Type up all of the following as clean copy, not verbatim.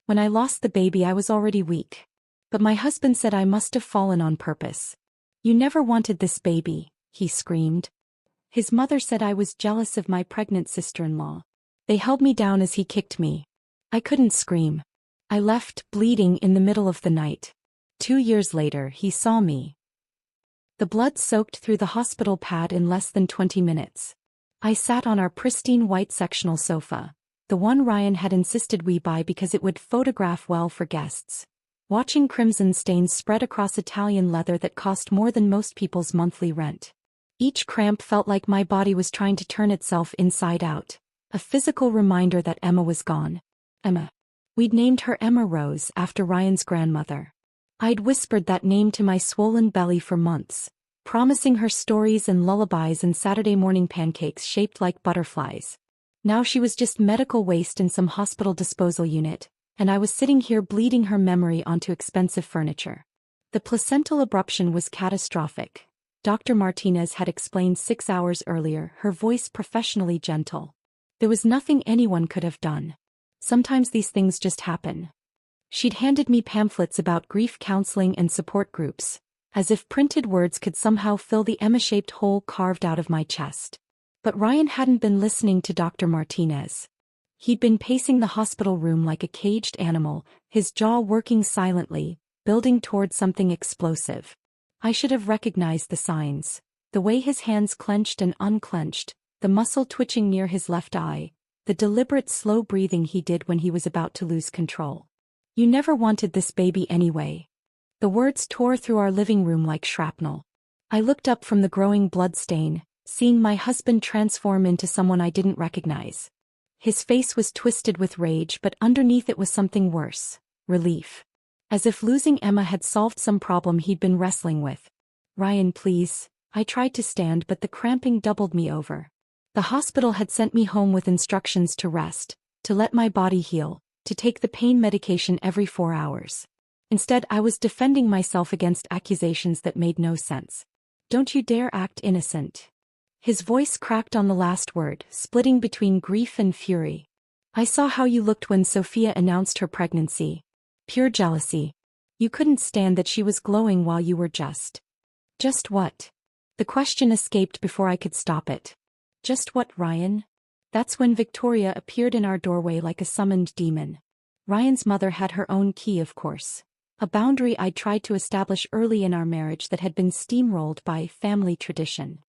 When I lost the baby I was already weak. But my husband said I must have fallen on purpose. You never wanted this baby, he screamed. His mother said I was jealous of my pregnant sister-in-law. They held me down as he kicked me. I couldn't scream. I left, bleeding, in the middle of the night. 2 years later he saw me. The blood soaked through the hospital pad in less than 20 minutes. I sat on our pristine white sectional sofa, the one Ryan had insisted we buy because it would photograph well for guests, watching crimson stains spread across Italian leather that cost more than most people's monthly rent. Each cramp felt like my body was trying to turn itself inside out, a physical reminder that Emma was gone. Emma. We'd named her Emma Rose after Ryan's grandmother. I'd whispered that name to my swollen belly for months, promising her stories and lullabies and Saturday morning pancakes shaped like butterflies. Now she was just medical waste in some hospital disposal unit, and I was sitting here bleeding her memory onto expensive furniture. The placental abruption was catastrophic. Dr. Martinez had explained 6 hours earlier, her voice professionally gentle. There was nothing anyone could have done. Sometimes these things just happen. She'd handed me pamphlets about grief counseling and support groups, as if printed words could somehow fill the Emma-shaped hole carved out of my chest. But Ryan hadn't been listening to Dr. Martinez. He'd been pacing the hospital room like a caged animal, his jaw working silently, building toward something explosive. I should have recognized the signs. The way his hands clenched and unclenched, the muscle twitching near his left eye, the deliberate slow breathing he did when he was about to lose control. You never wanted this baby anyway. The words tore through our living room like shrapnel. I looked up from the growing blood stain, seeing my husband transform into someone I didn't recognize. His face was twisted with rage, but underneath it was something worse, relief. As if losing Emma had solved some problem he'd been wrestling with. Ryan, please. I tried to stand, but the cramping doubled me over. The hospital had sent me home with instructions to rest, to let my body heal, to take the pain medication every 4 hours. Instead, I was defending myself against accusations that made no sense. Don't you dare act innocent. His voice cracked on the last word, splitting between grief and fury. I saw how you looked when Sophia announced her pregnancy. Pure jealousy. You couldn't stand that she was glowing while you were just. Just what? The question escaped before I could stop it. Just what, Ryan? That's when Victoria appeared in our doorway like a summoned demon. Ryan's mother had her own key, of course. A boundary I'd tried to establish early in our marriage that had been steamrolled by family tradition.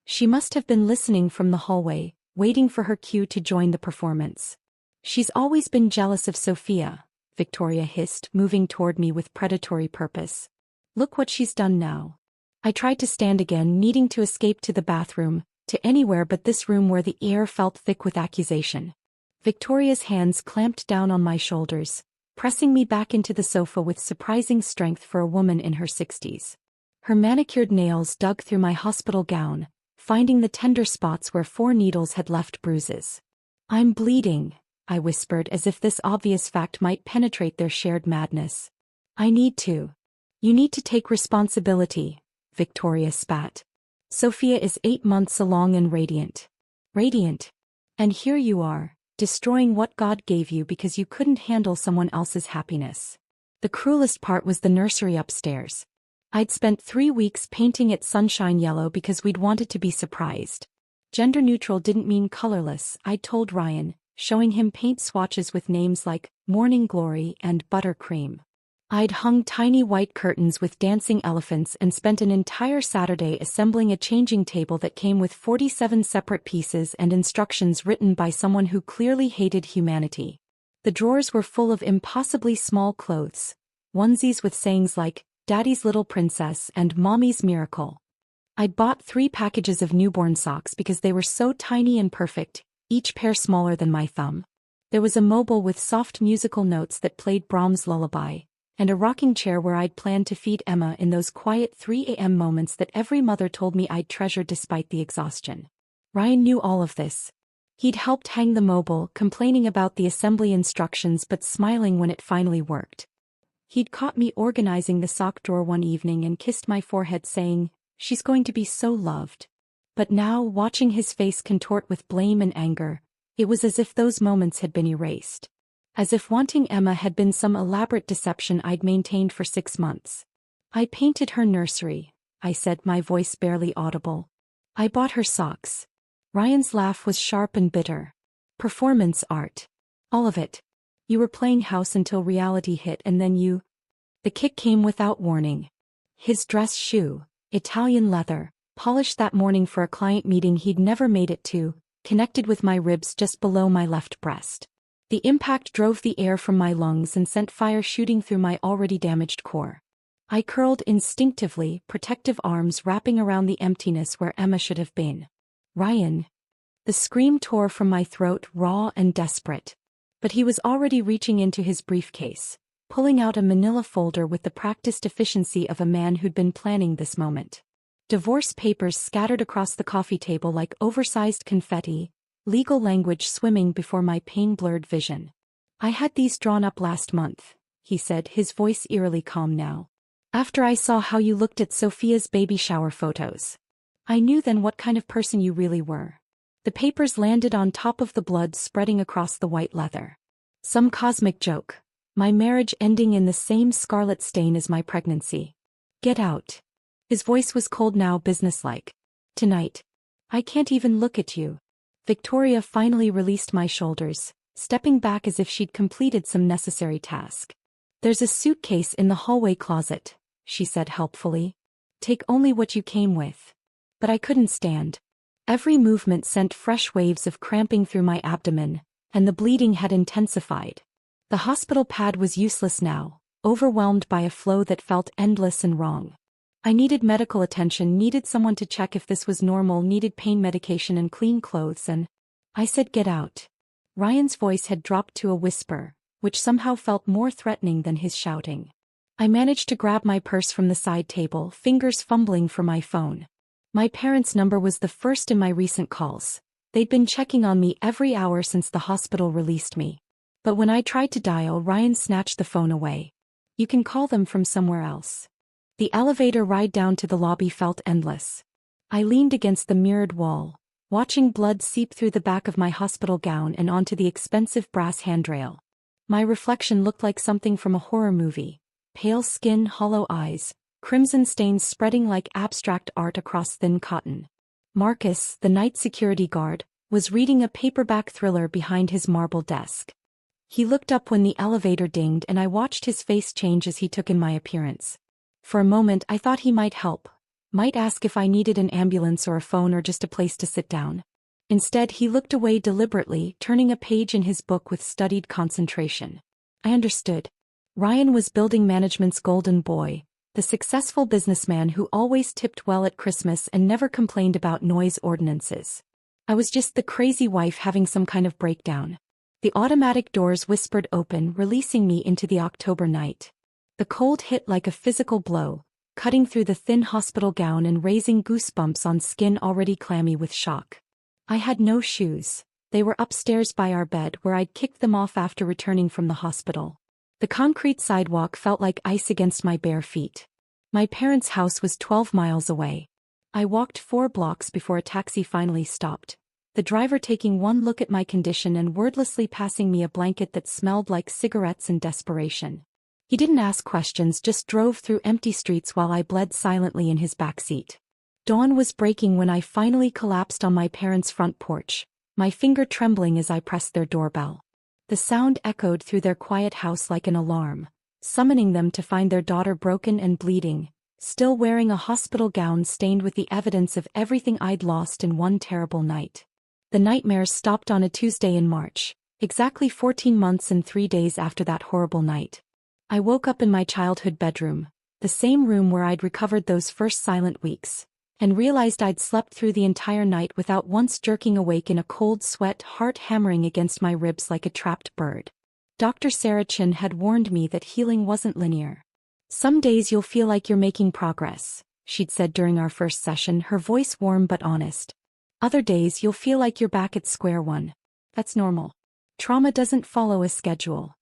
She must have been listening from the hallway, waiting for her cue to join the performance. She's always been jealous of Sophia, Victoria hissed, moving toward me with predatory purpose. Look what she's done now. I tried to stand again, needing to escape to the bathroom, to anywhere but this room where the air felt thick with accusation. Victoria's hands clamped down on my shoulders, pressing me back into the sofa with surprising strength for a woman in her 60s. Her manicured nails dug through my hospital gown, finding the tender spots where 4 needles had left bruises. I'm bleeding, I whispered, as if this obvious fact might penetrate their shared madness. I need to. You need to take responsibility, Victoria spat. Sophia is 8 months along and radiant. Radiant. And here you are, destroying what God gave you because you couldn't handle someone else's happiness. The cruelest part was the nursery upstairs. I'd spent 3 weeks painting it sunshine yellow because we'd wanted to be surprised. Gender neutral didn't mean colorless, I'd told Ryan, showing him paint swatches with names like Morning Glory and Buttercream. I'd hung tiny white curtains with dancing elephants and spent an entire Saturday assembling a changing table that came with 47 separate pieces and instructions written by someone who clearly hated humanity. The drawers were full of impossibly small clothes, onesies with sayings like, Daddy's Little Princess and Mommy's Miracle. I'd bought 3 packages of newborn socks because they were so tiny and perfect, each pair smaller than my thumb. There was a mobile with soft musical notes that played Brahms' lullaby, and a rocking chair where I'd planned to feed Emma in those quiet 3 a.m. moments that every mother told me I'd treasure despite the exhaustion. Ryan knew all of this. He'd helped hang the mobile, complaining about the assembly instructions but smiling when it finally worked. He'd caught me organizing the sock drawer one evening and kissed my forehead saying, "She's going to be so loved." But now, watching his face contort with blame and anger, it was as if those moments had been erased. as if wanting Emma had been some elaborate deception I'd maintained for 6 months. I painted her nursery, I said, my voice barely audible. I bought her socks. Ryan's laugh was sharp and bitter. Performance art. All of it. You were playing house until reality hit, and then you... The kick came without warning. His dress shoe, Italian leather, polished that morning for a client meeting he'd never made it to, connected with my ribs just below my left breast. The impact drove the air from my lungs and sent fire shooting through my already damaged core. I curled instinctively, protective arms wrapping around the emptiness where Emma should have been. Ryan. The scream tore from my throat, raw and desperate. But he was already reaching into his briefcase, pulling out a manila folder with the practiced efficiency of a man who'd been planning this moment. Divorce papers scattered across the coffee table like oversized confetti, legal language swimming before my pain-blurred vision. I had these drawn up last month, he said, his voice eerily calm now. After I saw how you looked at Sophia's baby shower photos. I knew then what kind of person you really were. The papers landed on top of the blood spreading across the white leather. Some cosmic joke. My marriage ending in the same scarlet stain as my pregnancy. Get out. His voice was cold now, businesslike. Tonight. I can't even look at you. Victoria finally released my shoulders, stepping back as if she'd completed some necessary task. There's a suitcase in the hallway closet, she said helpfully. Take only what you came with. But I couldn't stand. Every movement sent fresh waves of cramping through my abdomen, and the bleeding had intensified. The hospital pad was useless now, overwhelmed by a flow that felt endless and wrong. I needed medical attention, needed someone to check if this was normal, needed pain medication and clean clothes, and I said get out. Ryan's voice had dropped to a whisper, which somehow felt more threatening than his shouting. I managed to grab my purse from the side table, fingers fumbling for my phone. My parents' number was the first in my recent calls. They'd been checking on me every hour since the hospital released me. But when I tried to dial, Ryan snatched the phone away. You can call them from somewhere else. The elevator ride down to the lobby felt endless. I leaned against the mirrored wall, watching blood seep through the back of my hospital gown and onto the expensive brass handrail. My reflection looked like something from a horror movie. Pale skin, hollow eyes, crimson stains spreading like abstract art across thin cotton. Marcus, the night security guard, was reading a paperback thriller behind his marble desk. He looked up when the elevator dinged, and I watched his face change as he took in my appearance. For a moment I thought he might help, might ask if I needed an ambulance or a phone or just a place to sit down. Instead he looked away deliberately, turning a page in his book with studied concentration. I understood. Ryan was building management's golden boy, the successful businessman who always tipped well at Christmas and never complained about noise ordinances. I was just the crazy wife having some kind of breakdown. The automatic doors whispered open, releasing me into the October night. The cold hit like a physical blow, cutting through the thin hospital gown and raising goosebumps on skin already clammy with shock. I had no shoes. They were upstairs by our bed where I'd kicked them off after returning from the hospital. The concrete sidewalk felt like ice against my bare feet. My parents' house was 12 miles away. I walked 4 blocks before a taxi finally stopped, the driver taking one look at my condition and wordlessly passing me a blanket that smelled like cigarettes and desperation. He didn't ask questions, just drove through empty streets while I bled silently in his backseat. Dawn was breaking when I finally collapsed on my parents' front porch, my finger trembling as I pressed their doorbell. The sound echoed through their quiet house like an alarm, summoning them to find their daughter broken and bleeding, still wearing a hospital gown stained with the evidence of everything I'd lost in one terrible night. The nightmares stopped on a Tuesday in March, exactly 14 months and 3 days after that horrible night. I woke up in my childhood bedroom, the same room where I'd recovered those first silent weeks, and realized I'd slept through the entire night without once jerking awake in a cold sweat, heart hammering against my ribs like a trapped bird. Dr. Sarah Chin had warned me that healing wasn't linear. Some days you'll feel like you're making progress, she'd said during our first session, her voice warm but honest. Other days you'll feel like you're back at square one. That's normal. Trauma doesn't follow a schedule.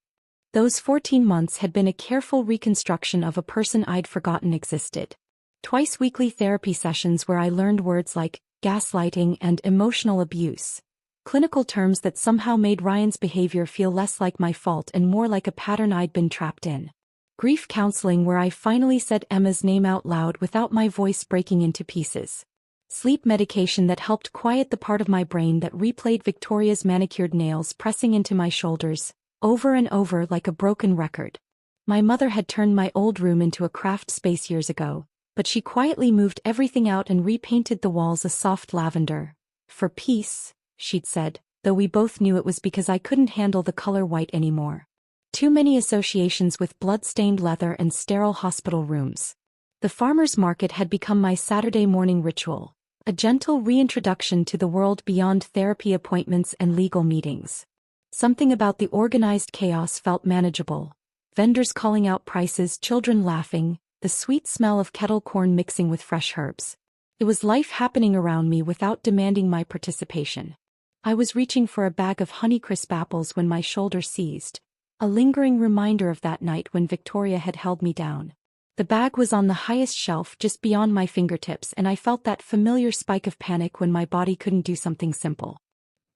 Those 14 months had been a careful reconstruction of a person I'd forgotten existed. Twice weekly therapy sessions where I learned words like gaslighting and emotional abuse, Clinical terms that somehow made Ryan's behavior feel less like my fault and more like a pattern I'd been trapped in. Grief counseling, where I finally said Emma's name out loud without my voice breaking into pieces. Sleep medication that helped quiet the part of my brain that replayed Victoria's manicured nails pressing into my shoulders, over and over like a broken record. My mother had turned my old room into a craft space years ago, but she quietly moved everything out and repainted the walls a soft lavender. For peace, she'd said, though we both knew it was because I couldn't handle the color white anymore. Too many associations with blood-stained leather and sterile hospital rooms. The farmer's market had become my Saturday morning ritual, a gentle reintroduction to the world beyond therapy appointments and legal meetings. Something about the organized chaos felt manageable. Vendors calling out prices, children laughing, the sweet smell of kettle corn mixing with fresh herbs. It was life happening around me without demanding my participation. I was reaching for a bag of Honeycrisp apples when my shoulder seized, a lingering reminder of that night when Victoria had held me down. The bag was on the highest shelf just beyond my fingertips, and I felt that familiar spike of panic when my body couldn't do something simple.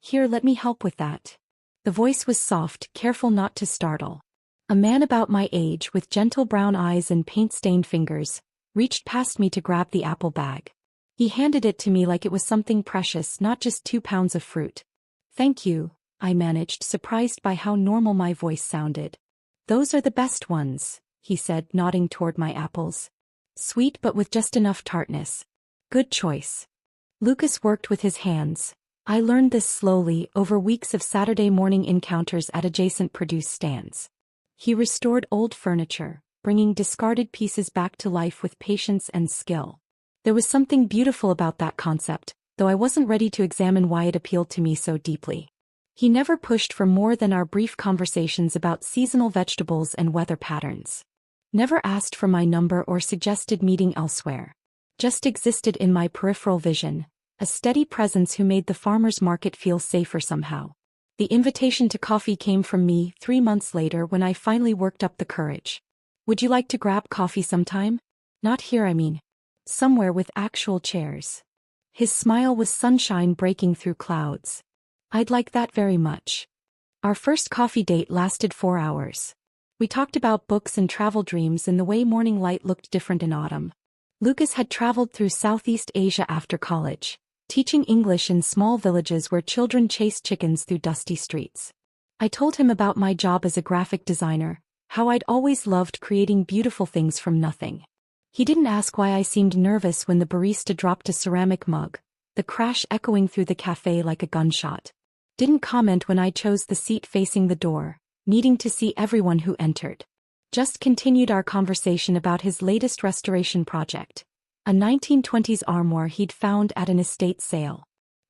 "Here, let me help with that." The voice was soft, careful not to startle. A man about my age, with gentle brown eyes and paint-stained fingers, reached past me to grab the apple bag. He handed it to me like it was something precious, not just 2 pounds of fruit. "Thank you," I managed, surprised by how normal my voice sounded. "Those are the best ones," he said, nodding toward my apples. "Sweet but with just enough tartness. Good choice." Lucas worked with his hands. I learned this slowly, over weeks of Saturday morning encounters at adjacent produce stands. He restored old furniture, bringing discarded pieces back to life with patience and skill. There was something beautiful about that concept, though I wasn't ready to examine why it appealed to me so deeply. He never pushed for more than our brief conversations about seasonal vegetables and weather patterns. Never asked for my number or suggested meeting elsewhere. Just existed in my peripheral vision, a steady presence who made the farmer's market feel safer somehow. The invitation to coffee came from me 3 months later when I finally worked up the courage. "Would you like to grab coffee sometime? Not here, I mean. Somewhere with actual chairs." His smile was sunshine breaking through clouds. "I'd like that very much." Our first coffee date lasted 4 hours. We talked about books and travel dreams and the way morning light looked different in autumn. Lucas had traveled through Southeast Asia after college, teaching English in small villages where children chased chickens through dusty streets. I told him about my job as a graphic designer, how I'd always loved creating beautiful things from nothing. He didn't ask why I seemed nervous when the barista dropped a ceramic mug, the crash echoing through the cafe like a gunshot. Didn't comment when I chose the seat facing the door, needing to see everyone who entered. Just continued our conversation about his latest restoration project, a 1920s armoire he'd found at an estate sale.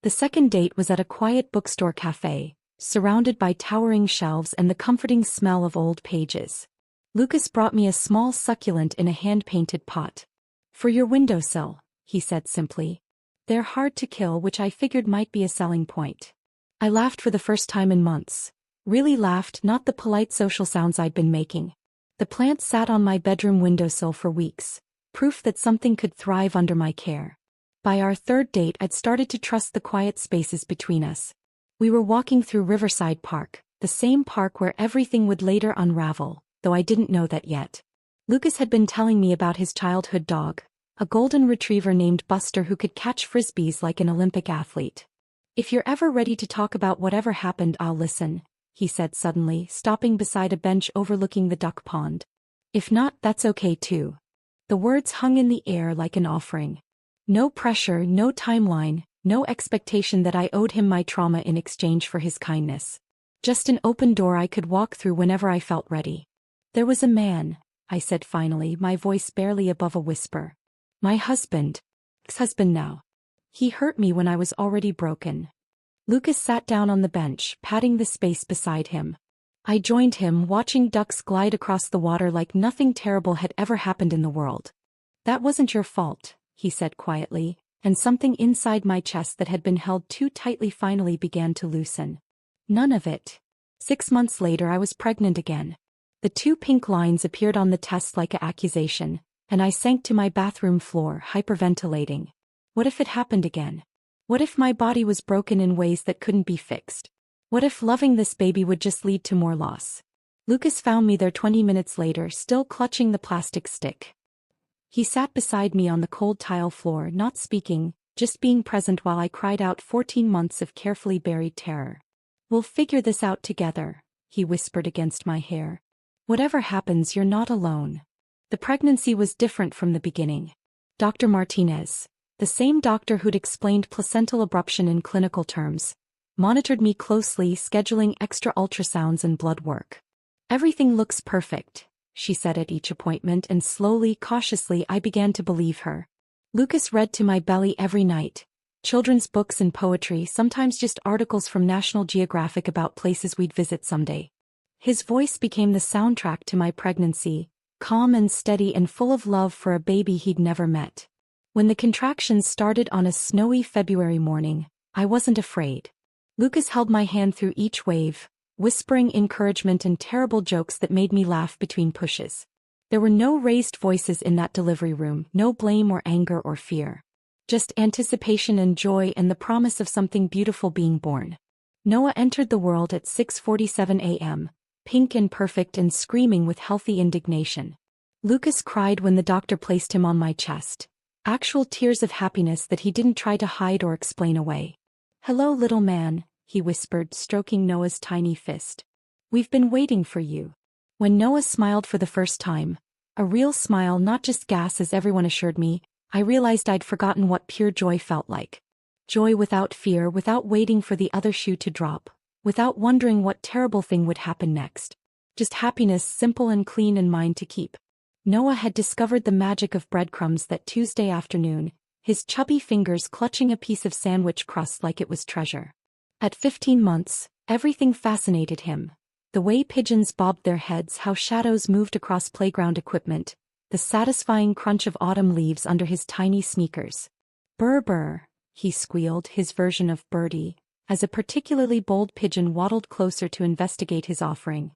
The second date was at a quiet bookstore cafe, surrounded by towering shelves and the comforting smell of old pages. Lucas brought me a small succulent in a hand-painted pot. "For your windowsill," he said simply. "They're hard to kill," which I figured might be a selling point. I laughed for the first time in months. Really laughed, not the polite social sounds I'd been making. The plant sat on my bedroom windowsill for weeks, proof that something could thrive under my care. By our third date, I'd started to trust the quiet spaces between us. We were walking through Riverside Park, the same park where everything would later unravel, though I didn't know that yet. Lucas had been telling me about his childhood dog, a golden retriever named Buster who could catch frisbees like an Olympic athlete. "If you're ever ready to talk about whatever happened, I'll listen," he said suddenly, stopping beside a bench overlooking the duck pond. "If not, that's okay too." The words hung in the air like an offering. No pressure, no timeline, no expectation that I owed him my trauma in exchange for his kindness. Just an open door I could walk through whenever I felt ready. "There was a man," I said finally, my voice barely above a whisper. "My husband. Ex-husband now. He hurt me when I was already broken." Lucas sat down on the bench, patting the space beside him. I joined him, watching ducks glide across the water like nothing terrible had ever happened in the world. "That wasn't your fault," he said quietly, and something inside my chest that had been held too tightly finally began to loosen. "None of it." 6 months later I was pregnant again. The 2 pink lines appeared on the test like an accusation, and I sank to my bathroom floor, hyperventilating. What if it happened again? What if my body was broken in ways that couldn't be fixed? What if loving this baby would just lead to more loss? Lucas found me there 20 minutes later, still clutching the plastic stick. He sat beside me on the cold tile floor, not speaking, just being present while I cried out 14 months of carefully buried terror. "We'll figure this out together," he whispered against my hair. "Whatever happens, you're not alone." The pregnancy was different from the beginning. Dr. Martinez, the same doctor who'd explained placental abruption in clinical terms, monitored me closely, scheduling extra ultrasounds and blood work. "Everything looks perfect," she said at each appointment, and slowly, cautiously I began to believe her. Lucas read to my belly every night. Children's books and poetry, sometimes just articles from National Geographic about places we'd visit someday. His voice became the soundtrack to my pregnancy, calm and steady and full of love for a baby he'd never met. When the contractions started on a snowy February morning, I wasn't afraid. Lucas held my hand through each wave, whispering encouragement and terrible jokes that made me laugh between pushes. There were no raised voices in that delivery room, no blame or anger or fear. Just anticipation and joy and the promise of something beautiful being born. Noah entered the world at 6:47 a.m., pink and perfect and screaming with healthy indignation. Lucas cried when the doctor placed him on my chest. Actual tears of happiness that he didn't try to hide or explain away. "Hello, little man," he whispered, stroking Noah's tiny fist. "We've been waiting for you." When Noah smiled for the first time, a real smile, not just gas as everyone assured me, I realized I'd forgotten what pure joy felt like. Joy without fear, without waiting for the other shoe to drop, without wondering what terrible thing would happen next. Just happiness, simple and clean and mine to keep. Noah had discovered the magic of breadcrumbs that Tuesday afternoon, his chubby fingers clutching a piece of sandwich crust like it was treasure. At 15 months, everything fascinated him. The way pigeons bobbed their heads, how shadows moved across playground equipment, the satisfying crunch of autumn leaves under his tiny sneakers. "Burr burr," he squealed, his version of birdie, as a particularly bold pigeon waddled closer to investigate his offering.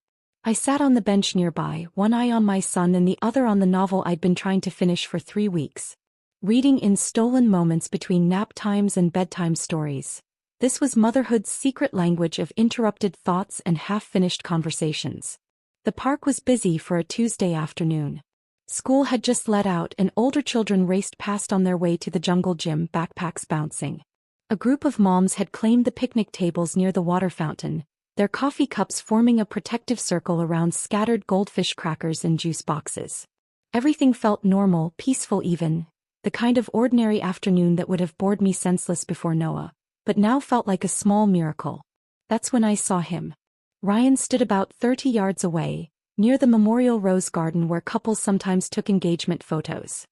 I sat on the bench nearby, one eye on my son and the other on the novel I'd been trying to finish for 3 weeks. Reading in stolen moments between nap times and bedtime stories. This was motherhood's secret language of interrupted thoughts and half-finished conversations. The park was busy for a Tuesday afternoon. School had just let out and older children raced past on their way to the jungle gym, backpacks bouncing. A group of moms had claimed the picnic tables near the water fountain, their coffee cups forming a protective circle around scattered goldfish crackers and juice boxes. Everything felt normal, peaceful even, the kind of ordinary afternoon that would have bored me senseless before Noah, but now felt like a small miracle. That's when I saw him. Ryan stood about 30 yards away, near the Memorial Rose Garden where couples sometimes took engagement photos.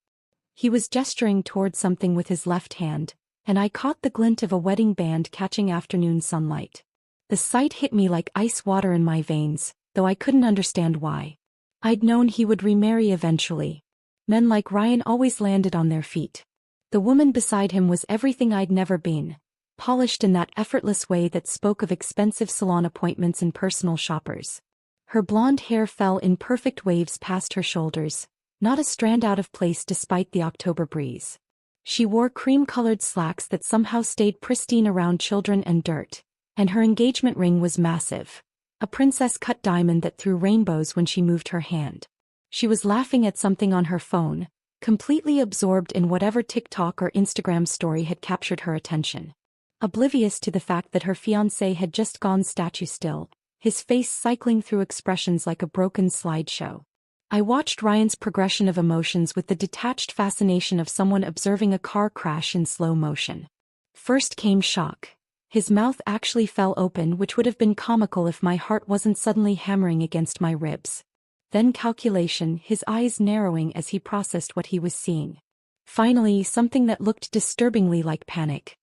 He was gesturing toward something with his left hand, and I caught the glint of a wedding band catching afternoon sunlight. The sight hit me like ice water in my veins, though I couldn't understand why. I'd known he would remarry eventually. Men like Ryan always landed on their feet. The woman beside him was everything I'd never been. Polished in that effortless way that spoke of expensive salon appointments and personal shoppers. Her blonde hair fell in perfect waves past her shoulders, not a strand out of place despite the October breeze. She wore cream-colored slacks that somehow stayed pristine around children and dirt, and her engagement ring was massive, a princess-cut diamond that threw rainbows when she moved her hand. She was laughing at something on her phone, completely absorbed in whatever TikTok or Instagram story had captured her attention. Oblivious to the fact that her fiancé had just gone statue still, his face cycling through expressions like a broken slideshow. I watched Ryan's progression of emotions with the detached fascination of someone observing a car crash in slow motion. First came shock. His mouth actually fell open, which would have been comical if my heart wasn't suddenly hammering against my ribs. Then calculation, his eyes narrowing as he processed what he was seeing. Finally, something that looked disturbingly like panic.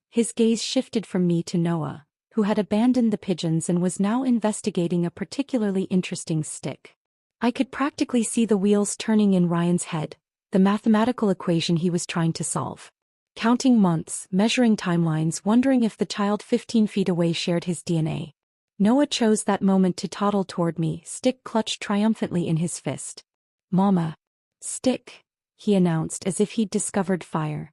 His gaze shifted from me to Noah, who had abandoned the pigeons and was now investigating a particularly interesting stick. I could practically see the wheels turning in Ryan's head, the mathematical equation he was trying to solve. Counting months, measuring timelines, wondering if the child 15 feet away shared his DNA. Noah chose that moment to toddle toward me, stick clutched triumphantly in his fist. "Mama." "Stick," he announced as if he'd discovered fire.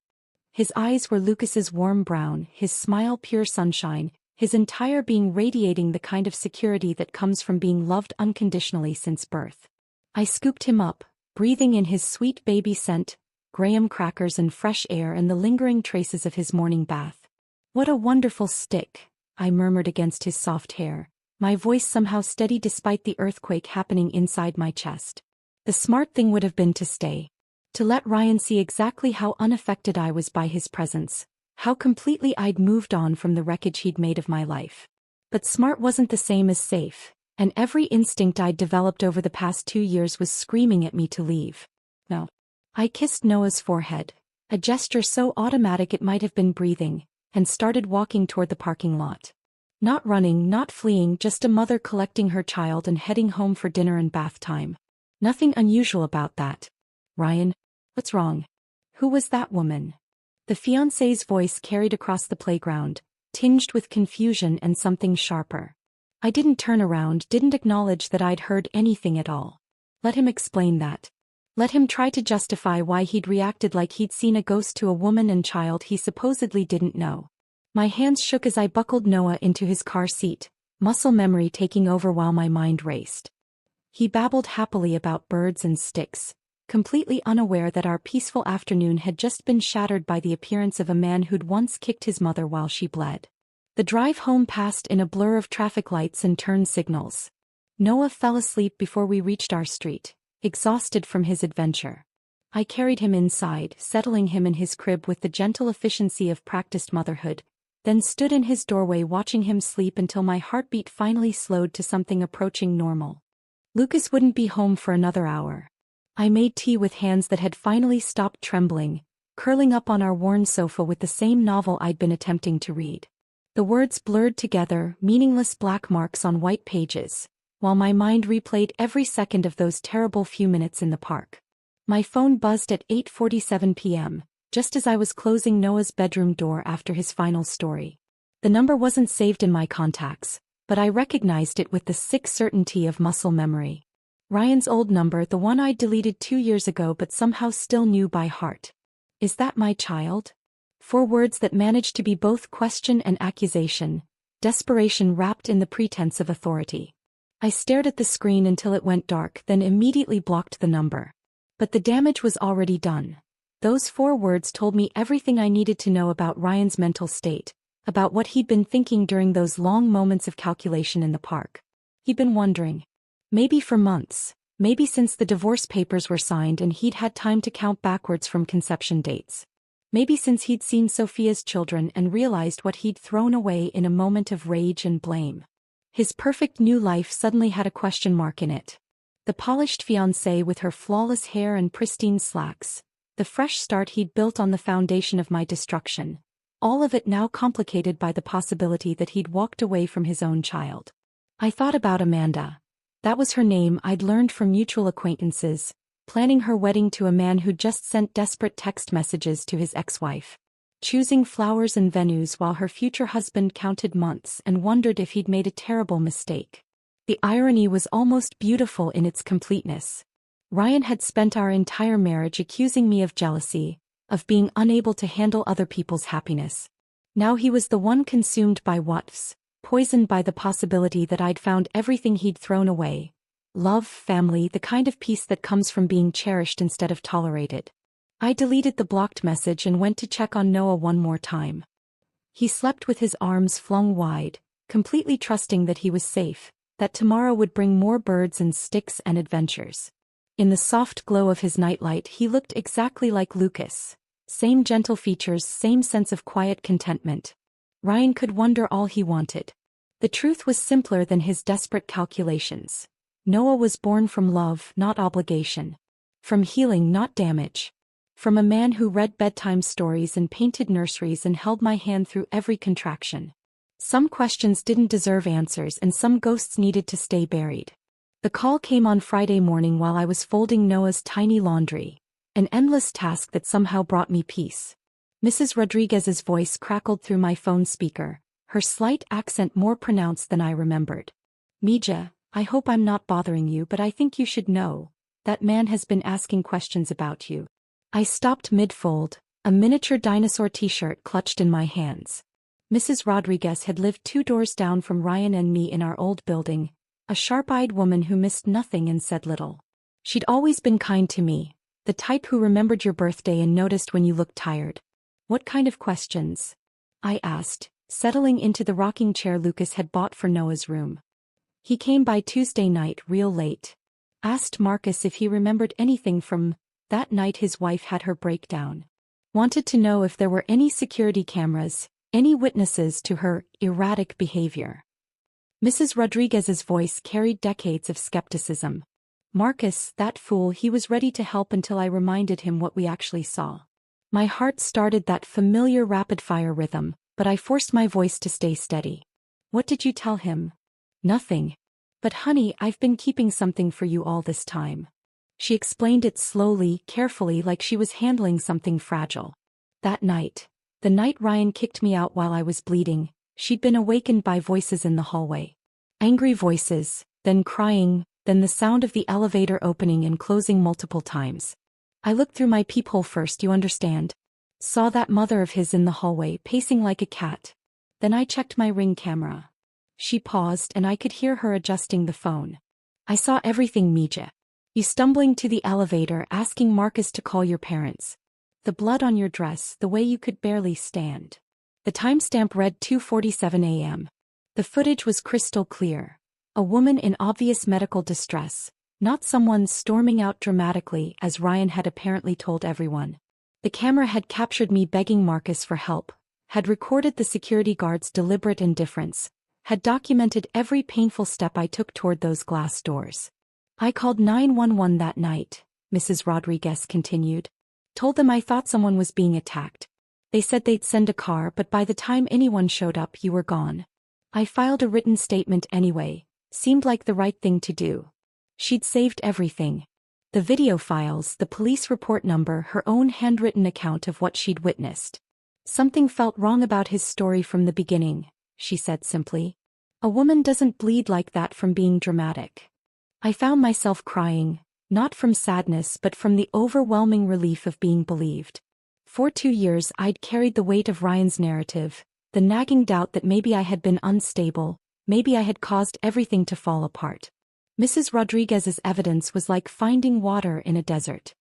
His eyes were Lucas's warm brown, his smile pure sunshine, his entire being radiating the kind of security that comes from being loved unconditionally since birth. I scooped him up, breathing in his sweet baby scent, graham crackers and fresh air and the lingering traces of his morning bath. "What a wonderful stick," I murmured against his soft hair, my voice somehow steady despite the earthquake happening inside my chest. The smart thing would have been to stay. To let Ryan see exactly how unaffected I was by his presence, how completely I'd moved on from the wreckage he'd made of my life. But smart wasn't the same as safe, and every instinct I'd developed over the past 2 years was screaming at me to leave. No. I kissed Noah's forehead, a gesture so automatic it might have been breathing, and started walking toward the parking lot. Not running, not fleeing, just a mother collecting her child and heading home for dinner and bath time. Nothing unusual about that. "Ryan, what's wrong? Who was that woman?" The fiancé's voice carried across the playground, tinged with confusion and something sharper. I didn't turn around, didn't acknowledge that I'd heard anything at all. Let him explain that. Let him try to justify why he'd reacted like he'd seen a ghost to a woman and child he supposedly didn't know. My hands shook as I buckled Noah into his car seat, muscle memory taking over while my mind raced. He babbled happily about birds and sticks, completely unaware that our peaceful afternoon had just been shattered by the appearance of a man who'd once kicked his mother while she bled. The drive home passed in a blur of traffic lights and turn signals. Noah fell asleep before we reached our street, exhausted from his adventure. I carried him inside, settling him in his crib with the gentle efficiency of practiced motherhood, then stood in his doorway watching him sleep until my heartbeat finally slowed to something approaching normal. Lucas wouldn't be home for another hour. I made tea with hands that had finally stopped trembling, curling up on our worn sofa with the same novel I'd been attempting to read. The words blurred together, meaningless black marks on white pages, while my mind replayed every second of those terrible few minutes in the park. My phone buzzed at 8:47 p.m., just as I was closing Noah's bedroom door after his final story. The number wasn't saved in my contacts, but I recognized it with the sick certainty of muscle memory. Ryan's old number, the one I'd deleted 2 years ago but somehow still knew by heart. "Is that my child?" 4 words that managed to be both question and accusation, desperation wrapped in the pretense of authority. I stared at the screen until it went dark, then immediately blocked the number. But the damage was already done. Those 4 words told me everything I needed to know about Ryan's mental state, about what he'd been thinking during those long moments of calculation in the park. He'd been wondering. Maybe for months, maybe since the divorce papers were signed and he'd had time to count backwards from conception dates. Maybe since he'd seen Sophia's children and realized what he'd thrown away in a moment of rage and blame. His perfect new life suddenly had a question mark in it. The polished fiancée with her flawless hair and pristine slacks, the fresh start he'd built on the foundation of my destruction, all of it now complicated by the possibility that he'd walked away from his own child. I thought about Amanda. That was her name I'd learned from mutual acquaintances, planning her wedding to a man who'd just sent desperate text messages to his ex-wife. Choosing flowers and venues while her future husband counted months and wondered if he'd made a terrible mistake. The irony was almost beautiful in its completeness. Ryan had spent our entire marriage accusing me of jealousy, of being unable to handle other people's happiness. Now he was the one consumed by what-ifs, poisoned by the possibility that I'd found everything he'd thrown away. Love, family, the kind of peace that comes from being cherished instead of tolerated. I deleted the blocked message and went to check on Noah one more time. He slept with his arms flung wide, completely trusting that he was safe, that tomorrow would bring more birds and sticks and adventures. In the soft glow of his nightlight he looked exactly like Lucas. Same gentle features, same sense of quiet contentment. Ryan could wonder all he wanted. The truth was simpler than his desperate calculations. Noah was born from love, not obligation. From healing, not damage. From a man who read bedtime stories and painted nurseries and held my hand through every contraction. Some questions didn't deserve answers and some ghosts needed to stay buried. The call came on Friday morning while I was folding Noah's tiny laundry, an endless task that somehow brought me peace. Mrs. Rodriguez's voice crackled through my phone speaker, her slight accent more pronounced than I remembered. "Mija, I hope I'm not bothering you, but I think you should know. That man has been asking questions about you." I stopped mid-fold, a miniature dinosaur t-shirt clutched in my hands. Mrs. Rodriguez had lived 2 doors down from Ryan and me in our old building, a sharp-eyed woman who missed nothing and said little. She'd always been kind to me, the type who remembered your birthday and noticed when you looked tired. What kind of questions? I asked, settling into the rocking chair Lucas had bought for Noah's room. He came by Tuesday night real late. Asked Marcus if he remembered anything from that night his wife had her breakdown. Wanted to know if there were any security cameras, any witnesses to her erratic behavior. Mrs. Rodriguez's voice carried decades of skepticism. Marcus, that fool, he was ready to help until I reminded him what we actually saw. My heart started that familiar rapid-fire rhythm, but I forced my voice to stay steady. What did you tell him? Nothing. But honey, I've been keeping something for you all this time. She explained it slowly, carefully, like she was handling something fragile. That night, the night Ryan kicked me out while I was bleeding, she'd been awakened by voices in the hallway. Angry voices, then crying, then the sound of the elevator opening and closing multiple times. I looked through my peephole first, you understand. Saw that mother of his in the hallway, pacing like a cat. Then I checked my Ring camera. She paused and I could hear her adjusting the phone. I saw everything, Mija. You stumbling to the elevator, asking Marcus to call your parents. The blood on your dress, the way you could barely stand. The timestamp read 2:47 a.m. The footage was crystal clear. A woman in obvious medical distress, not someone storming out dramatically as Ryan had apparently told everyone. The camera had captured me begging Marcus for help, had recorded the security guard's deliberate indifference, had documented every painful step I took toward those glass doors. I called 911 that night, Mrs. Rodriguez continued. Told them I thought someone was being attacked. They said they'd send a car, but by the time anyone showed up, you were gone. I filed a written statement anyway, seemed like the right thing to do. She'd saved everything. The video files, the police report number, her own handwritten account of what she'd witnessed. Something felt wrong about his story from the beginning, she said simply. A woman doesn't bleed like that from being dramatic. I found myself crying, not from sadness but from the overwhelming relief of being believed. For 2 years I'd carried the weight of Ryan's narrative, the nagging doubt that maybe I had been unstable, maybe I had caused everything to fall apart. Mrs. Rodriguez's evidence was like finding water in a desert.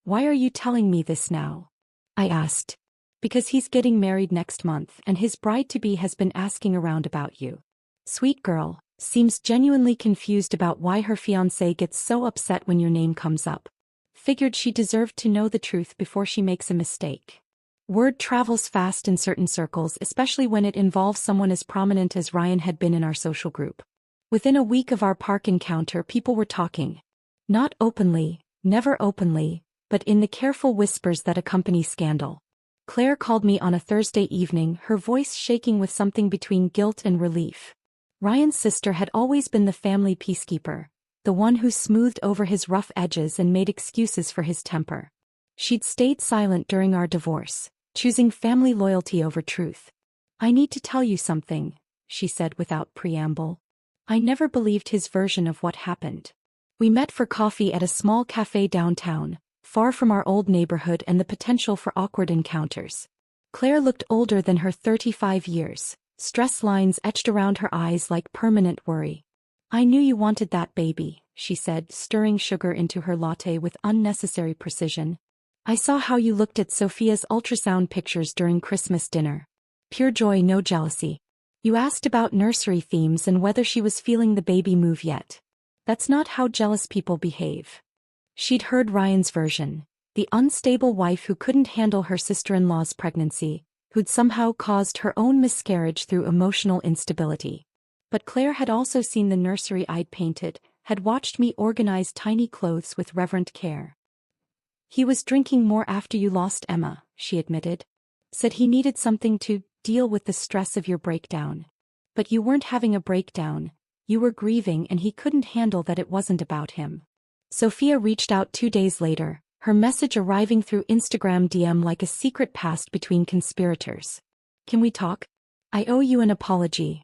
Why are you telling me this now? I asked. Because he's getting married next month and his bride-to-be has been asking around about you. Sweet girl, seems genuinely confused about why her fiancé gets so upset when your name comes up. Figured she deserved to know the truth before she makes a mistake. Word travels fast in certain circles, especially when it involves someone as prominent as Ryan had been in our social group. Within a week of our park encounter, people were talking. Not openly, never openly, but in the careful whispers that accompany scandal. Claire called me on a Thursday evening, her voice shaking with something between guilt and relief. Ryan's sister had always been the family peacekeeper, the one who smoothed over his rough edges and made excuses for his temper. She'd stayed silent during our divorce, choosing family loyalty over truth. I need to tell you something, she said without preamble. I never believed his version of what happened. We met for coffee at a small cafe downtown, far from our old neighborhood and the potential for awkward encounters. Claire looked older than her 35 years, stress lines etched around her eyes like permanent worry. I knew you wanted that baby, she said, stirring sugar into her latte with unnecessary precision. I saw how you looked at Sophia's ultrasound pictures during Christmas dinner. Pure joy, no jealousy. You asked about nursery themes and whether she was feeling the baby move yet. That's not how jealous people behave. She'd heard Ryan's version, the unstable wife who couldn't handle her sister-in-law's pregnancy, who'd somehow caused her own miscarriage through emotional instability. But Claire had also seen the nursery I'd painted, had watched me organize tiny clothes with reverent care. He was drinking more after you lost Emma, she admitted. Said he needed something to deal with the stress of your breakdown. But you weren't having a breakdown, you were grieving and he couldn't handle that it wasn't about him. Sophia reached out 2 days later, her message arriving through Instagram DM like a secret pact between conspirators. Can we talk? I owe you an apology.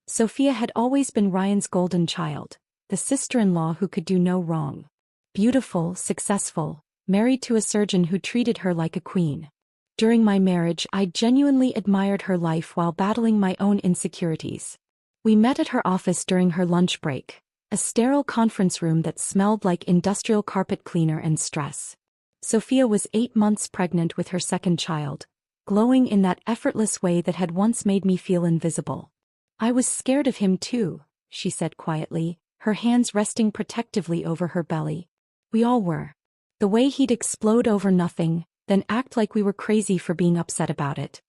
Sophia had always been Ryan's golden child, the sister-in-law who could do no wrong. Beautiful, successful, married to a surgeon who treated her like a queen. During my marriage, I genuinely admired her life while battling my own insecurities. We met at her office during her lunch break, a sterile conference room that smelled like industrial carpet cleaner and stress. Sophia was 8 months pregnant with her second child, glowing in that effortless way that had once made me feel invisible. I was scared of him too, she said quietly, her hands resting protectively over her belly. We all were. The way he'd explode over nothing, then act like we were crazy for being upset about it.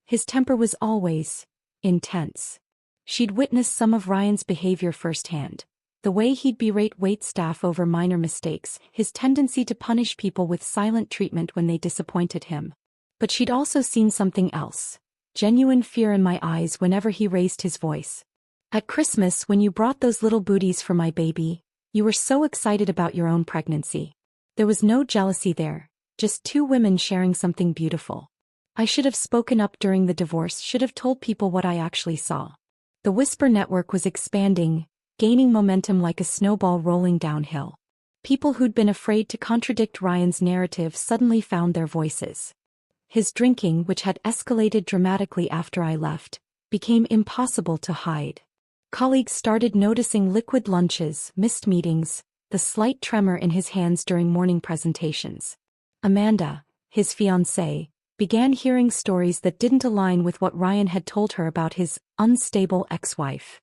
His temper was always intense. She'd witnessed some of Ryan's behavior firsthand. The way he'd berate waitstaff over minor mistakes, his tendency to punish people with silent treatment when they disappointed him. But she'd also seen something else. Genuine fear in my eyes whenever he raised his voice. At Christmas, when you brought those little booties for my baby, you were so excited about your own pregnancy. There was no jealousy there, just two women sharing something beautiful. I should have spoken up during the divorce, should have told people what I actually saw. The whisper network was expanding, gaining momentum like a snowball rolling downhill. People who'd been afraid to contradict Ryan's narrative suddenly found their voices. His drinking, which had escalated dramatically after I left, became impossible to hide. Colleagues started noticing liquid lunches, missed meetings, the slight tremor in his hands during morning presentations. Amanda, his fiancée, began hearing stories that didn't align with what Ryan had told her about his unstable ex-wife.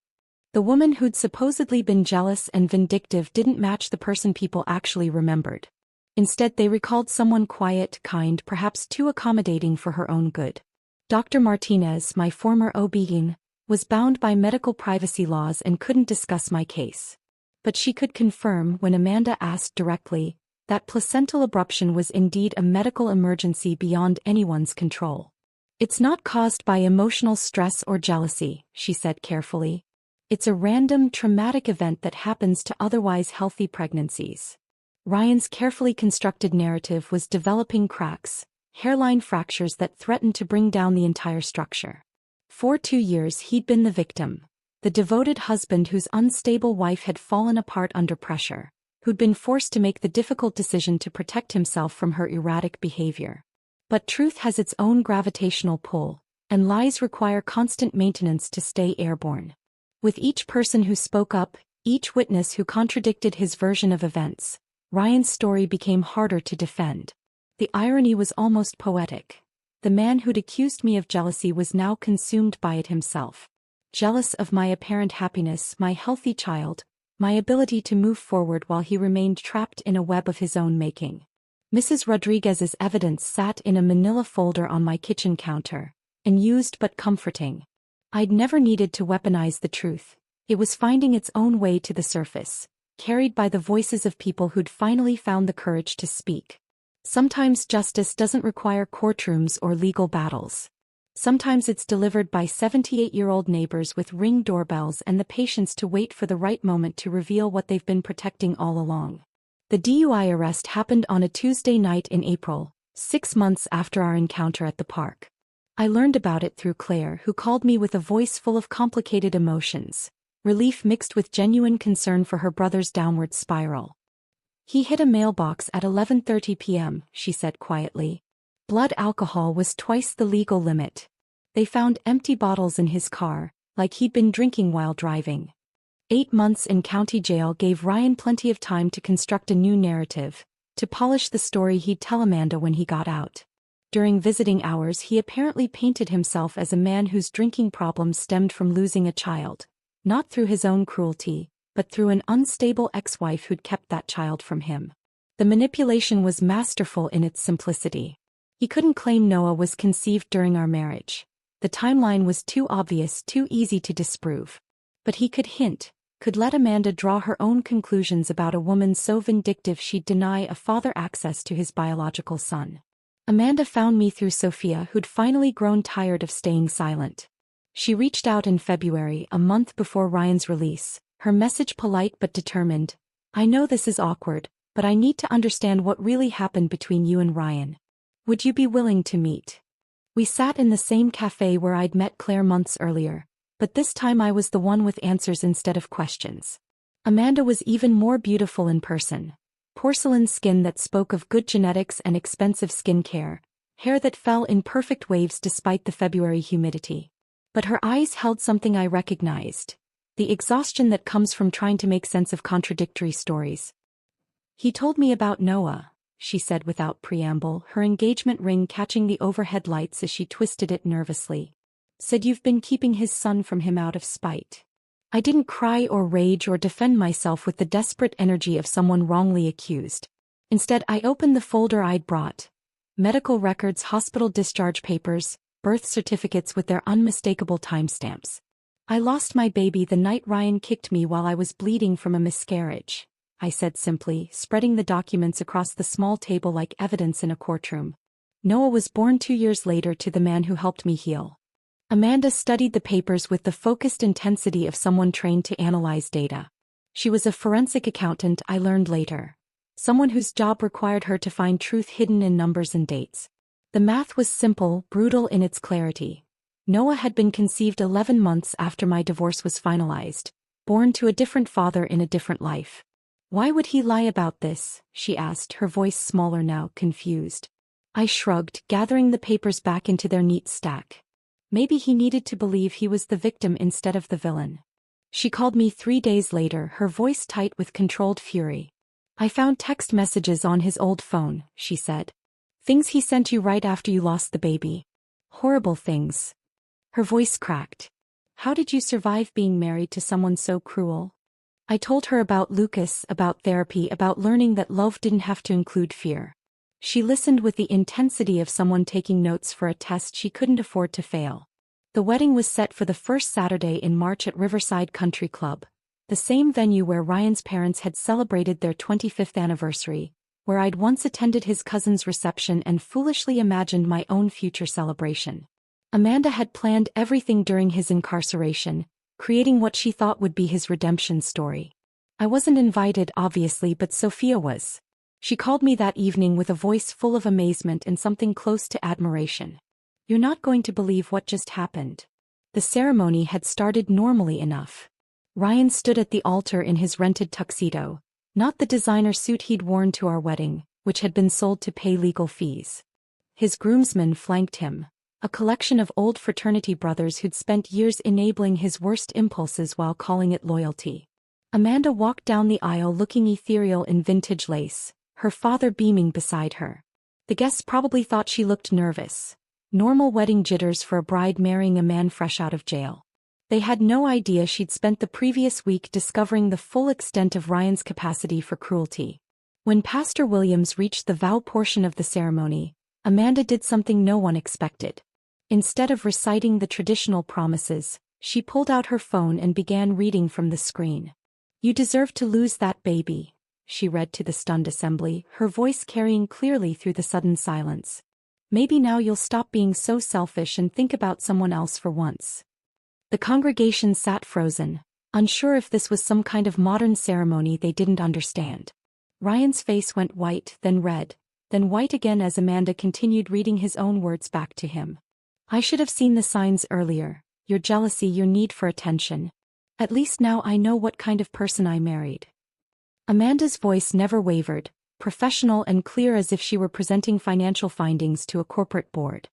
The woman who'd supposedly been jealous and vindictive didn't match the person people actually remembered. Instead, they recalled someone quiet, kind, perhaps too accommodating for her own good. Dr. Martinez, my former OB-GYN, was bound by medical privacy laws and couldn't discuss my case. But she could confirm, when Amanda asked directly, that placental abruption was indeed a medical emergency beyond anyone's control. It's not caused by emotional stress or jealousy, she said carefully. It's a random, traumatic event that happens to otherwise healthy pregnancies. Ryan's carefully constructed narrative was developing cracks, hairline fractures that threatened to bring down the entire structure. For 2 years he'd been the victim, the devoted husband whose unstable wife had fallen apart under pressure, who'd been forced to make the difficult decision to protect himself from her erratic behavior. But truth has its own gravitational pull, and lies require constant maintenance to stay airborne. With each person who spoke up, each witness who contradicted his version of events, Ryan's story became harder to defend. The irony was almost poetic. The man who'd accused me of jealousy was now consumed by it himself. Jealous of my apparent happiness, my healthy child, my ability to move forward while he remained trapped in a web of his own making. Mrs. Rodriguez's evidence sat in a manila folder on my kitchen counter, unused but comforting. I'd never needed to weaponize the truth. It was finding its own way to the surface, carried by the voices of people who'd finally found the courage to speak. Sometimes justice doesn't require courtrooms or legal battles. Sometimes it's delivered by 78-year-old neighbors with Ring doorbells and the patience to wait for the right moment to reveal what they've been protecting all along. The DUI arrest happened on a Tuesday night in April, 6 months after our encounter at the park. I learned about it through Claire, who called me with a voice full of complicated emotions, relief mixed with genuine concern for her brother's downward spiral. He hit a mailbox at 11:30 p.m., she said quietly. Blood alcohol was twice the legal limit. They found empty bottles in his car, like he'd been drinking while driving. 8 months in county jail gave Ryan plenty of time to construct a new narrative, to polish the story he'd tell Amanda when he got out. During visiting hours, he apparently painted himself as a man whose drinking problems stemmed from losing a child, not through his own cruelty, but through an unstable ex-wife who'd kept that child from him. The manipulation was masterful in its simplicity. He couldn't claim Noah was conceived during our marriage. The timeline was too obvious, too easy to disprove. But he could hint, could let Amanda draw her own conclusions about a woman so vindictive she'd deny a father access to his biological son. Amanda found me through Sophia, who'd finally grown tired of staying silent. She reached out in February, a month before Ryan's release, her message polite but determined. I know this is awkward, but I need to understand what really happened between you and Ryan. Would you be willing to meet? We sat in the same cafe where I'd met Claire months earlier, but this time I was the one with answers instead of questions. Amanda was even more beautiful in person. Porcelain skin that spoke of good genetics and expensive skincare, hair that fell in perfect waves despite the February humidity. But her eyes held something I recognized: the exhaustion that comes from trying to make sense of contradictory stories. "He told me about Noah," she said without preamble, her engagement ring catching the overhead lights as she twisted it nervously. "Said you've been keeping his son from him out of spite." I didn't cry or rage or defend myself with the desperate energy of someone wrongly accused. Instead, I opened the folder I'd brought: medical records, hospital discharge papers, birth certificates with their unmistakable timestamps. "I lost my baby the night Ryan kicked me while I was bleeding from a miscarriage," I said simply, spreading the documents across the small table like evidence in a courtroom. "Noah was born 2 years later to the man who helped me heal." Amanda studied the papers with the focused intensity of someone trained to analyze data. She was a forensic accountant, I learned later. Someone whose job required her to find truth hidden in numbers and dates. The math was simple, brutal in its clarity. Noah had been conceived 11 months after my divorce was finalized, born to a different father in a different life. "Why would he lie about this?" she asked, her voice smaller now, confused. I shrugged, gathering the papers back into their neat stack. Maybe he needed to believe he was the victim instead of the villain. She called me 3 days later, her voice tight with controlled fury. "I found text messages on his old phone," she said. "Things he sent you right after you lost the baby. Horrible things." Her voice cracked. "How did you survive being married to someone so cruel?" I told her about Lucas, about therapy, about learning that love didn't have to include fear. She listened with the intensity of someone taking notes for a test she couldn't afford to fail. The wedding was set for the first Saturday in March at Riverside Country Club, the same venue where Ryan's parents had celebrated their 25th anniversary, where I'd once attended his cousin's reception and foolishly imagined my own future celebration. Amanda had planned everything during his incarceration, creating what she thought would be his redemption story. I wasn't invited, obviously, but Sophia was. She called me that evening with a voice full of amazement and something close to admiration. "You're not going to believe what just happened." The ceremony had started normally enough. Ryan stood at the altar in his rented tuxedo, not the designer suit he'd worn to our wedding, which had been sold to pay legal fees. His groomsmen flanked him, a collection of old fraternity brothers who'd spent years enabling his worst impulses while calling it loyalty. Amanda walked down the aisle looking ethereal in vintage lace, her father beaming beside her. The guests probably thought she looked nervous. Normal wedding jitters for a bride marrying a man fresh out of jail. They had no idea she'd spent the previous week discovering the full extent of Ryan's capacity for cruelty. When Pastor Williams reached the vow portion of the ceremony, Amanda did something no one expected. Instead of reciting the traditional promises, she pulled out her phone and began reading from the screen. "You deserve to lose that baby," she read to the stunned assembly, her voice carrying clearly through the sudden silence. "Maybe now you'll stop being so selfish and think about someone else for once." The congregation sat frozen, unsure if this was some kind of modern ceremony they didn't understand. Ryan's face went white, then red, then white again as Amanda continued reading his own words back to him. "I should have seen the signs earlier: your jealousy, your need for attention. At least now I know what kind of person I married." Amanda's voice never wavered, professional and clear as if she were presenting financial findings to a corporate board.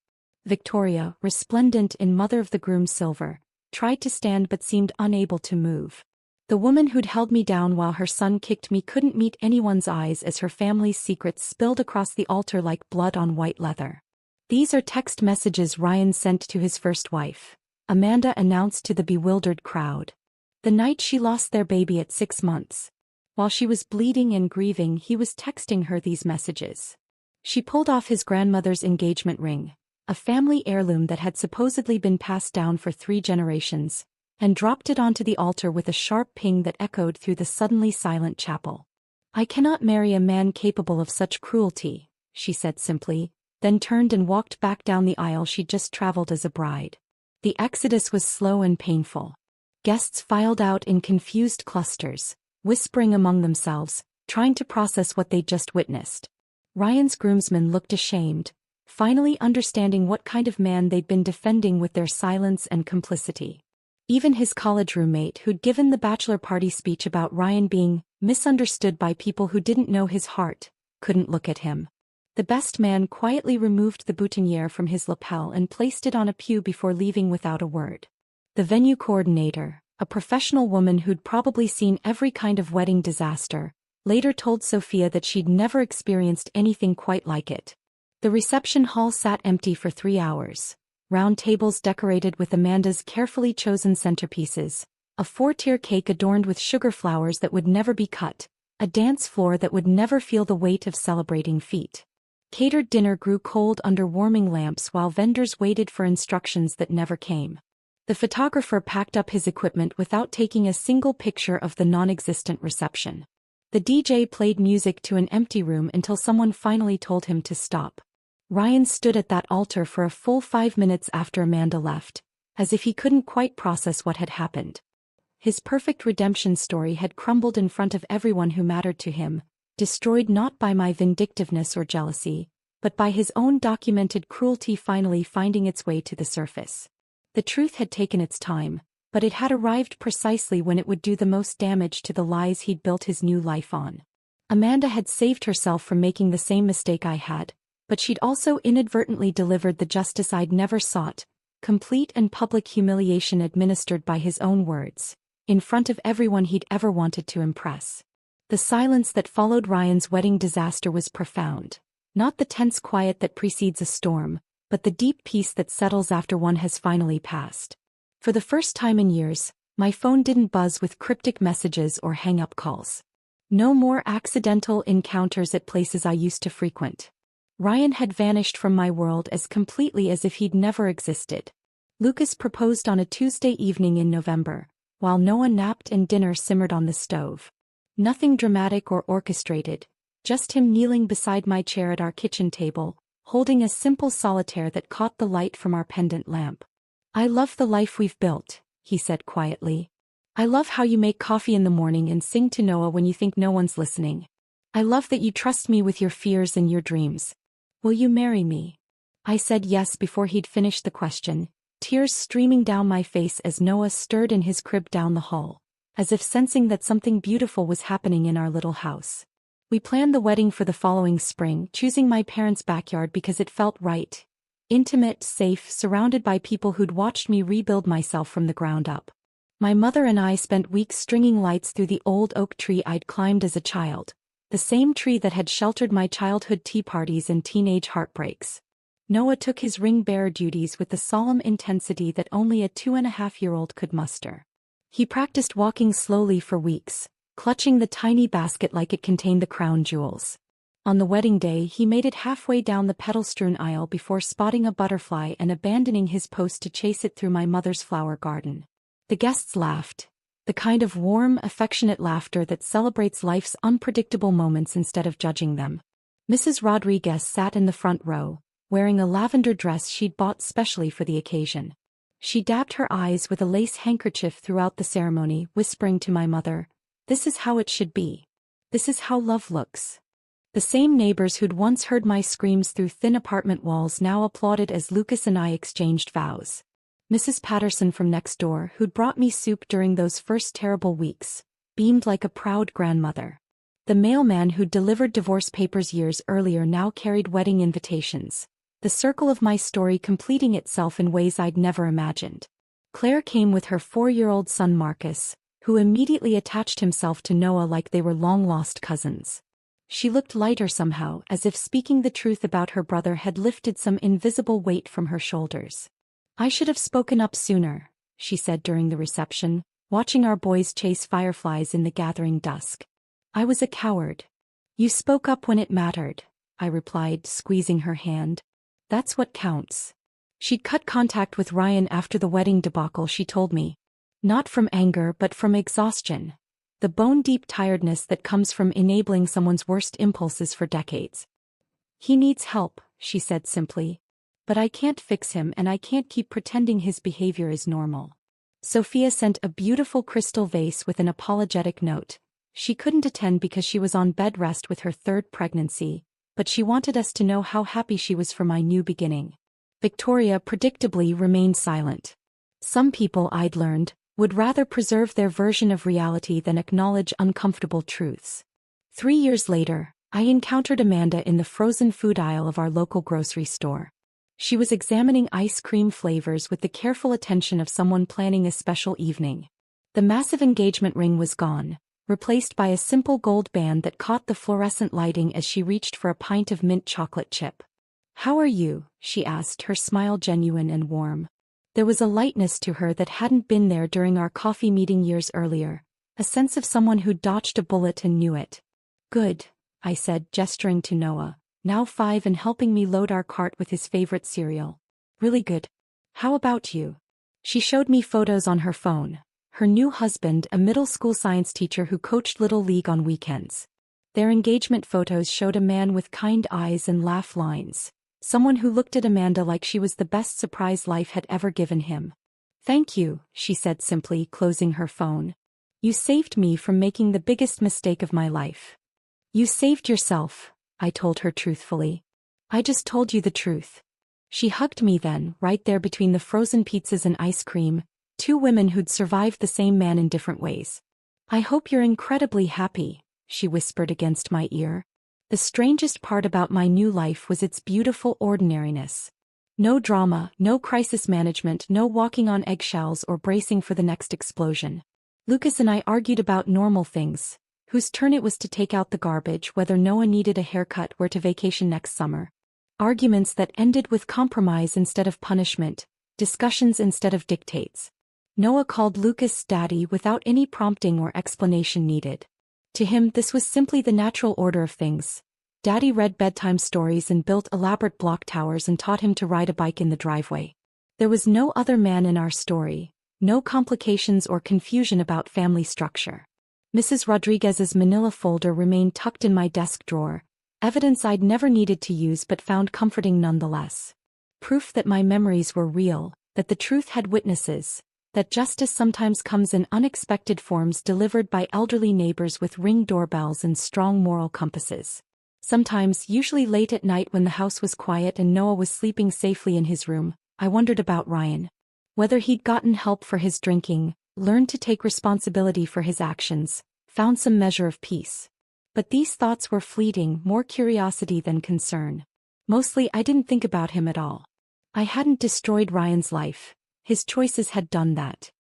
Victoria, resplendent in mother of the groom silver, tried to stand but seemed unable to move. The woman who'd held me down while her son kicked me couldn't meet anyone's eyes as her family's secrets spilled across the altar like blood on white leather. "These are text messages Ryan sent to his first wife," Amanda announced to the bewildered crowd. "The night she lost their baby at 6 months. While she was bleeding and grieving, he was texting her these messages." She pulled off his grandmother's engagement ring, a family heirloom that had supposedly been passed down for 3 generations, and dropped it onto the altar with a sharp ping that echoed through the suddenly silent chapel. "I cannot marry a man capable of such cruelty," she said simply, then turned and walked back down the aisle she'd just traveled as a bride. The exodus was slow and painful. Guests filed out in confused clusters, whispering among themselves, trying to process what they'd just witnessed. Ryan's groomsmen looked ashamed, finally understanding what kind of man they'd been defending with their silence and complicity. Even his college roommate, who'd given the bachelor party speech about Ryan being misunderstood by people who didn't know his heart, couldn't look at him. The best man quietly removed the boutonniere from his lapel and placed it on a pew before leaving without a word. The venue coordinator, a professional woman who'd probably seen every kind of wedding disaster, later told Sophia that she'd never experienced anything quite like it. The reception hall sat empty for 3 hours. Round tables decorated with Amanda's carefully chosen centerpieces, a 4-tier cake adorned with sugar flowers that would never be cut, a dance floor that would never feel the weight of celebrating feet. Catered dinner grew cold under warming lamps while vendors waited for instructions that never came. The photographer packed up his equipment without taking a single picture of the non-existent reception. The DJ played music to an empty room until someone finally told him to stop. Ryan stood at that altar for a full 5 minutes after Amanda left, as if he couldn't quite process what had happened. His perfect redemption story had crumbled in front of everyone who mattered to him, destroyed not by my vindictiveness or jealousy, but by his own documented cruelty finally finding its way to the surface. The truth had taken its time, but it had arrived precisely when it would do the most damage to the lies he'd built his new life on. Amanda had saved herself from making the same mistake I had, but she'd also inadvertently delivered the justice I'd never sought, complete and public humiliation administered by his own words, in front of everyone he'd ever wanted to impress. The silence that followed Ryan's wedding disaster was profound, not the tense quiet that precedes a storm, but the deep peace that settles after one has finally passed. For the first time in years, my phone didn't buzz with cryptic messages or hang-up calls. No more accidental encounters at places I used to frequent. Ryan had vanished from my world as completely as if he'd never existed. Lucas proposed on a Tuesday evening in November, while Noah napped and dinner simmered on the stove. Nothing dramatic or orchestrated, just him kneeling beside my chair at our kitchen table, holding a simple solitaire that caught the light from our pendant lamp. "I love the life we've built," he said quietly. "I love how you make coffee in the morning and sing to Noah when you think no one's listening. I love that you trust me with your fears and your dreams. Will you marry me?" I said yes before he'd finished the question, tears streaming down my face as Noah stirred in his crib down the hall, as if sensing that something beautiful was happening in our little house. We planned the wedding for the following spring, choosing my parents' backyard because it felt right. Intimate, safe, surrounded by people who'd watched me rebuild myself from the ground up. My mother and I spent weeks stringing lights through the old oak tree I'd climbed as a child, the same tree that had sheltered my childhood tea parties and teenage heartbreaks. Noah took his ring-bearer duties with the solemn intensity that only a 2.5-year-old could muster. He practiced walking slowly for weeks, clutching the tiny basket like it contained the crown jewels. On the wedding day, he made it halfway down the petal-strewn aisle before spotting a butterfly and abandoning his post to chase it through my mother's flower garden. The guests laughed, the kind of warm, affectionate laughter that celebrates life's unpredictable moments instead of judging them. Mrs. Rodriguez sat in the front row, wearing a lavender dress she'd bought specially for the occasion. She dabbed her eyes with a lace handkerchief throughout the ceremony, whispering to my mother, "This is how it should be. This is how love looks." The same neighbors who'd once heard my screams through thin apartment walls now applauded as Lucas and I exchanged vows. Mrs. Patterson from next door, who'd brought me soup during those first terrible weeks, beamed like a proud grandmother. The mailman who'd delivered divorce papers years earlier now carried wedding invitations, the circle of my story completing itself in ways I'd never imagined. Claire came with her 4-year-old son Marcus, who immediately attached himself to Noah like they were long-lost cousins. She looked lighter somehow, as if speaking the truth about her brother had lifted some invisible weight from her shoulders. "I should have spoken up sooner," she said during the reception, watching our boys chase fireflies in the gathering dusk. "I was a coward." "You spoke up when it mattered," I replied, squeezing her hand. "That's what counts." She'd cut contact with Ryan after the wedding debacle, she told me. Not from anger but from exhaustion. The bone-deep tiredness that comes from enabling someone's worst impulses for decades. "He needs help," she said simply. "But I can't fix him and I can't keep pretending his behavior is normal." Sophia sent a beautiful crystal vase with an apologetic note. She couldn't attend because she was on bed rest with her 3rd pregnancy, but she wanted us to know how happy she was for my new beginning. Victoria predictably remained silent. Some people, I'd learned, would rather preserve their version of reality than acknowledge uncomfortable truths. 3 years later, I encountered Amanda in the frozen food aisle of our local grocery store. She was examining ice cream flavors with the careful attention of someone planning a special evening. The massive engagement ring was gone, replaced by a simple gold band that caught the fluorescent lighting as she reached for a pint of mint chocolate chip. "How are you?" she asked, her smile genuine and warm. There was a lightness to her that hadn't been there during our coffee meeting years earlier, a sense of someone who'd dodged a bullet and knew it. "Good," I said, gesturing to Noah, now 5 and helping me load our cart with his favorite cereal. "Really good. How about you?" She showed me photos on her phone. Her new husband, a middle school science teacher who coached Little League on weekends. Their engagement photos showed a man with kind eyes and laugh lines. Someone who looked at Amanda like she was the best surprise life had ever given him. "Thank you," she said simply, closing her phone. "You saved me from making the biggest mistake of my life." "You saved yourself," I told her truthfully. "I just told you the truth." She hugged me then, right there between the frozen pizzas and ice cream, 2 women who'd survived the same man in different ways. "I hope you're incredibly happy," she whispered against my ear. The strangest part about my new life was its beautiful ordinariness. No drama, no crisis management, no walking on eggshells or bracing for the next explosion. Lucas and I argued about normal things: whose turn it was to take out the garbage, whether Noah needed a haircut, where to vacation next summer. Arguments that ended with compromise instead of punishment, discussions instead of dictates. Noah called Lucas daddy without any prompting or explanation needed. To him, this was simply the natural order of things. Daddy read bedtime stories and built elaborate block towers and taught him to ride a bike in the driveway. There was no other man in our story, no complications or confusion about family structure. Mrs. Rodriguez's manila folder remained tucked in my desk drawer, evidence I'd never needed to use but found comforting nonetheless. Proof that my memories were real, that the truth had witnesses, that justice sometimes comes in unexpected forms delivered by elderly neighbors with Ring doorbells and strong moral compasses. Sometimes, usually late at night when the house was quiet and Noah was sleeping safely in his room, I wondered about Ryan. Whether he'd gotten help for his drinking, learned to take responsibility for his actions, found some measure of peace. But these thoughts were fleeting, more curiosity than concern. Mostly I didn't think about him at all. I hadn't destroyed Ryan's life. His choices had done that.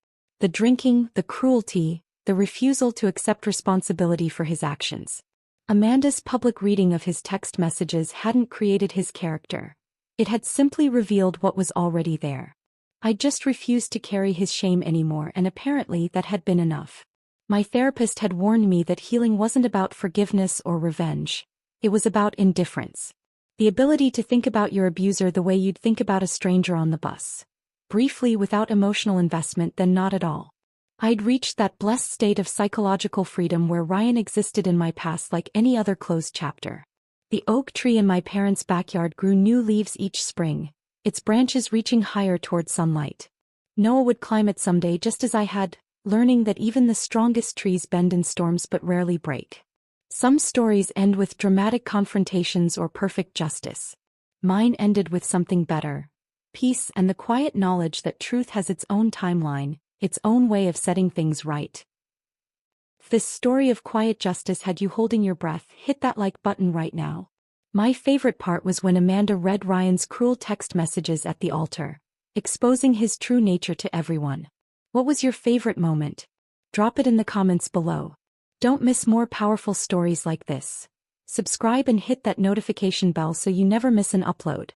The drinking, the cruelty, the refusal to accept responsibility for his actions. Amanda's public reading of his text messages hadn't created his character. It had simply revealed what was already there. I just refused to carry his shame anymore, and apparently that had been enough. My therapist had warned me that healing wasn't about forgiveness or revenge. It was about indifference. The ability to think about your abuser the way you'd think about a stranger on the bus. Briefly, without emotional investment, then not at all. I'd reached that blessed state of psychological freedom where Ryan existed in my past like any other closed chapter. The oak tree in my parents' backyard grew new leaves each spring, its branches reaching higher toward sunlight. Noah would climb it someday just as I had, learning that even the strongest trees bend in storms but rarely break. Some stories end with dramatic confrontations or perfect justice. Mine ended with something better: peace and the quiet knowledge that truth has its own timeline, its own way of setting things right. If this story of quiet justice had you holding your breath, hit that like button right now. My favorite part was when Amanda read Ryan's cruel text messages at the altar, exposing his true nature to everyone. What was your favorite moment? Drop it in the comments below. Don't miss more powerful stories like this. Subscribe and hit that notification bell so you never miss an upload.